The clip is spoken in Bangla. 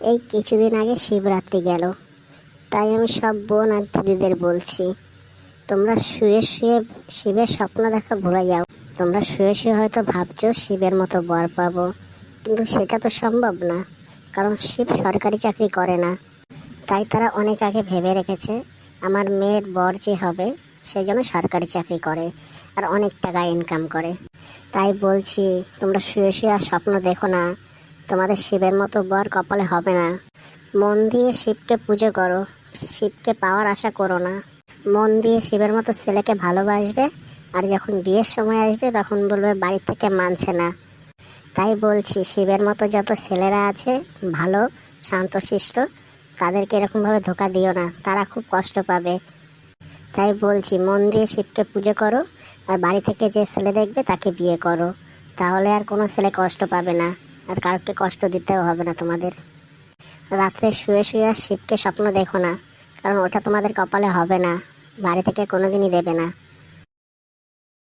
এই কিছুদিন আগে শিবরাত্রি গেল, তাই আমি সব বোন আর দিদিদের বলছি, তোমরা শুয়ে শুয়ে শিবের স্বপ্ন দেখা ভুলে যাও। তোমরা শুয়ে শুয়ে হয়তো ভাবছো শিবের মতো বর পাবো, কিন্তু সেটা তো সম্ভব না, কারণ শিব সরকারি চাকরি করে না। তাই তারা অনেক আগে ভেবে রেখেছে আমার মেয়ের বর যে হবে সেই জন্য সরকারি চাকরি করে আর অনেক টাকা ইনকাম করে। তাই বলছি, তোমরা শুয়ে শুয়ে আর স্বপ্ন দেখো না, তোমাদের শিবের মতো বর কপালে হবে না। মন দিয়ে শিবকে পুজো করো, শিবকে পাওয়ার আশা করো না। মন দিয়ে শিবের মতো ছেলেকে ভালোবাসবে, আর যখন বিয়ের সময় আসবে তখন বলবে বাড়ি থেকে মানছে না। তাই বলছি, শিবের মতো যত ছেলেরা আছে ভালো শান্তশিষ্ট, তাদেরকে এরকমভাবে ধোকা দিও না, তারা খুব কষ্ট পাবে। তাই বলছি, মন দিয়ে শিবকে পুজো করো, আর বাড়ি থেকে যে ছেলে দেখবে তাকে বিয়ে করো, তাহলে আর কোনো ছেলে কষ্ট পাবে না, আর কাউকে কষ্ট দিতেও হবে না তোমাদের। রাত্রে শুয়ে শুয়ে আর শিবকে স্বপ্ন দেখো না, কারণ ওটা তোমাদের কপালে হবে না, বাড়ি থেকে কোনোদিনই দেবে না।